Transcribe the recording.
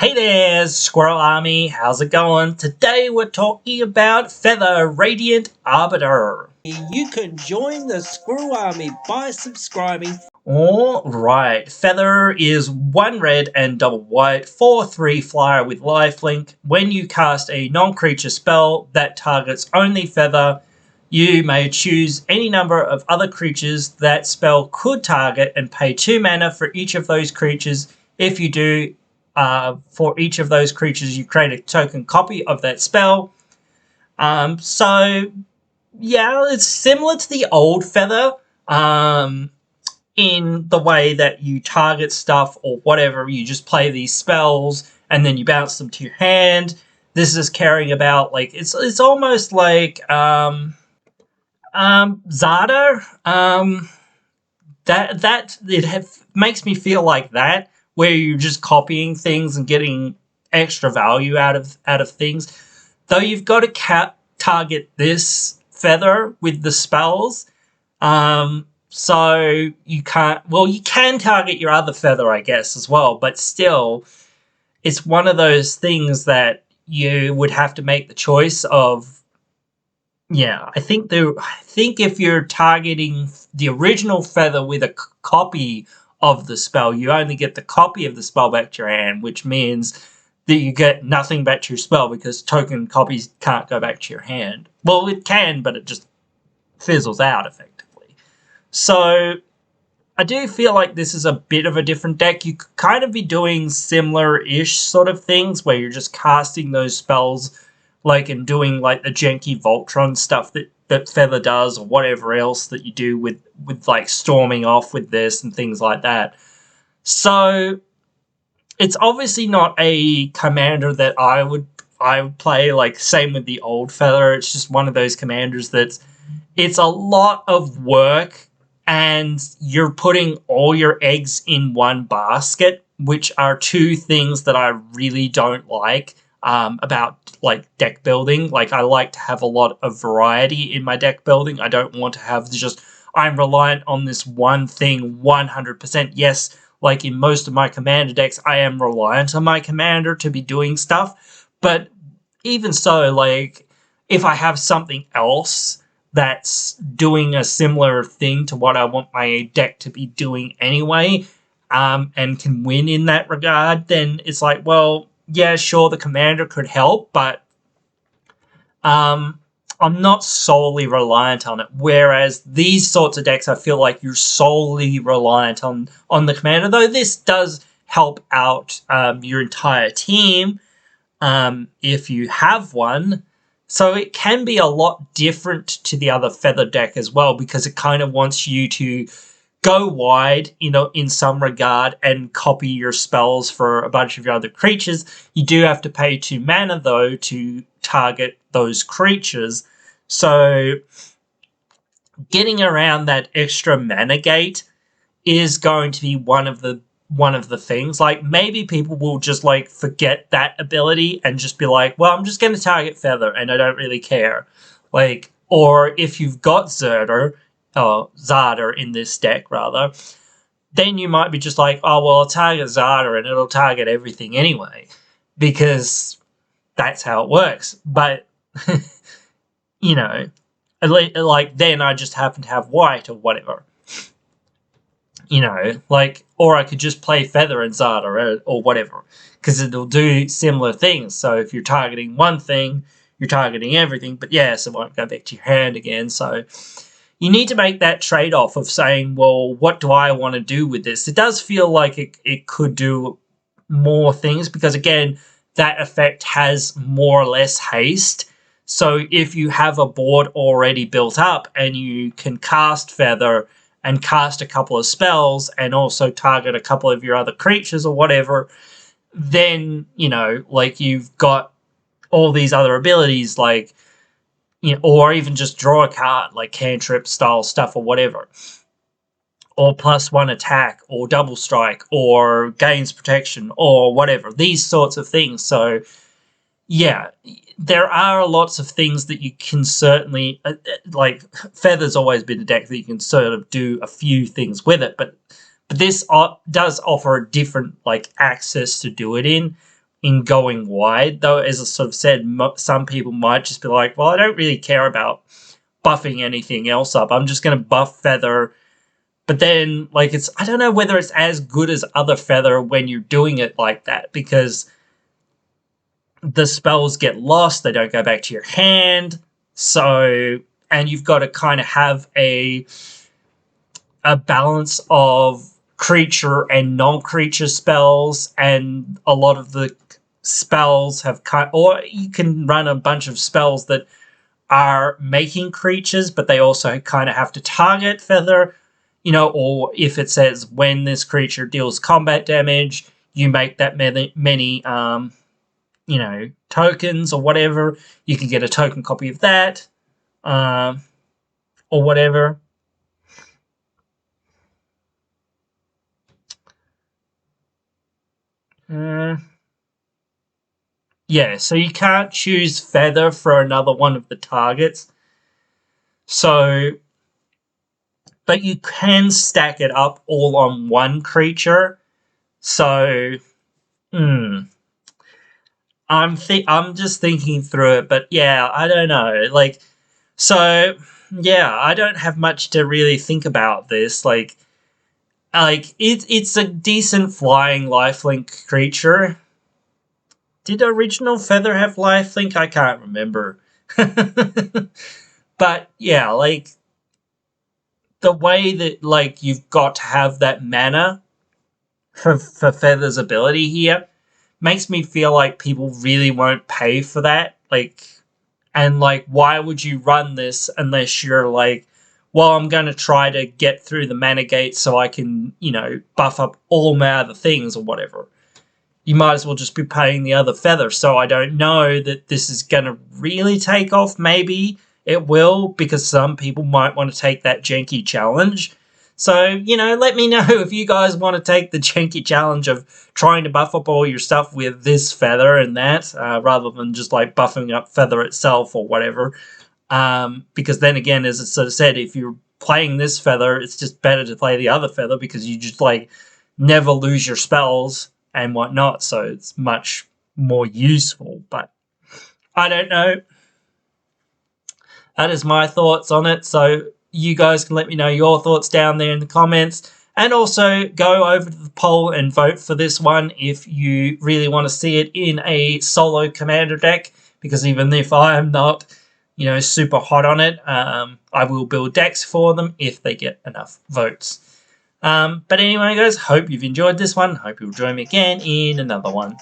Hey there, Squirrel Army, how's it going? Today we're talking about Feather Radiant Arbiter. You can join the Squirrel Army by subscribing. Alright, Feather is 1 red and double white, 4/3 flyer with lifelink. When you cast a non-creature spell that targets only Feather, you may choose any number of other creatures that spell could target and pay 2 mana for each of those creatures. If you do, for each of those creatures, you create a token copy of that spell. So, yeah, it's similar to the old Feather, in the way that you target stuff or whatever. You just play these spells and then you bounce them to your hand. This is caring about, like, it's almost like, Zada. Makes me feel like that, where you're just copying things and getting extra value out of things. Though you've got to target this Feather with the spells, so you can't. Well, you can target your other Feather, I guess, as well, but still, it's one of those things that you would have to make the choice of. Yeah, I think if you're targeting the original Feather with a copy of the spell, you only get the copy of the spell back to your hand, which means that you get nothing back to your spell because token copies can't go back to your hand. Well, it can, but it just fizzles out effectively. So I do feel like this is a bit of a different deck. You could kind of be doing similar-ish sort of things where you're just casting those spells, like, and doing like the janky Voltron stuff that Feather does, or whatever else that you do with like storming off with this and things like that. So it's obviously not a commander that I would play. Like, same with the old Feather. It's just one of those commanders it's a lot of work, and you're putting all your eggs in one basket, which are two things that I really don't like about, like, deck building. Like, I like to have a lot of variety in my deck building. I don't want to have just, I'm reliant on this one thing 100%. Yes, like in most of my commander decks, I am reliant on my commander to be doing stuff. But even so, like, if I have something else that's doing a similar thing to what I want my deck to be doing anyway, and can win in that regard, then it's like, well, yeah, sure, the commander could help, but I'm not solely reliant on it. Whereas these sorts of decks, I feel like you're solely reliant on the commander, though this does help out your entire team if you have one. So it can be a lot different to the other Feather deck as well, because it kind of wants you to go wide, in some regard, and copy your spells for a bunch of your other creatures. You do have to pay 2 mana, though, to target those creatures. So getting around that extra mana gate is going to be one of the things. Like, maybe people will just, like, forget that ability and just be like, well, I'm just going to target Feather and I don't really care. Like, or if you've got Zada in this deck, rather, then you might be just like, oh, well, I'll target Zada and it'll target everything anyway, because that's how it works. But, like, then I just happen to have white or whatever. Like, or I could just play Feather and Zada or whatever, because it'll do similar things. So if you're targeting one thing, you're targeting everything, but yes, it won't go back to your hand again. So you need to make that trade-off of saying, well, what do I want to do with this? It does feel like it could do more things, because, again, that effect has more or less haste. So if you have a board already built up and you can cast Feather and cast a couple of spells and also target a couple of your other creatures or whatever, then, like, you've got all these other abilities, like, or even just draw a card, like cantrip style stuff or whatever, or +1 attack, or double strike, or gains protection, or whatever, these sorts of things. So yeah, there are lots of things that you can certainly, like, Feather's always been a deck that you can sort of do a few things with it, but this does offer a different, like, access to do it in, in going wide, though. As I sort of said, some people might just be like, well, I don't really care about buffing anything else up. I'm just going to buff Feather. But then, like, I don't know whether it's as good as other Feather when you're doing it like that, because the spells get lost, they don't go back to your hand, so, and you've got to kind of have a balance of creature and non-creature spells, and a lot of the spells have or you can run a bunch of spells that are making creatures, but they also kind of have to target Feather, you know, or if it says when this creature deals combat damage, you make that many you know, tokens or whatever. You can get a token copy of that, or whatever. Yeah, so you can't choose Feather for another one of the targets. So, but you can stack it up all on one creature. So, I'm just thinking through it, but yeah, I don't know. Like, so yeah, I don't have much to really think about this. Like it's a decent flying lifelink creature. Did original Feather have lifelink? I can't remember. But yeah, like the way that like you've got to have that mana for Feather's ability here makes me feel like people really won't pay for that. Like, and like, why would you run this unless you're like, well, I'm going to try to get through the mana gate so I can, you know, buff up all my other things or whatever. You might as well just be paying the other Feather. So I don't know that this is going to really take off. Maybe it will, because some people might want to take that janky challenge. So, you know, let me know if you guys want to take the janky challenge of trying to buff up all your stuff with this Feather and that, rather than just like buffing up Feather itself or whatever. Because then again, as I sort of said, if you're playing this Feather, it's just better to play the other Feather, because you just like never lose your spells and whatnot. So it's much more useful. But I don't know. That is my thoughts on it. So you guys can let me know your thoughts down there in the comments. And also go over to the poll and vote for this one if you really want to see it in a solo commander deck. Because even if I am not, you know, super hot on it, I will build decks for them if they get enough votes. But anyway, guys, hope you've enjoyed this one. Hope you'll join me again in another one.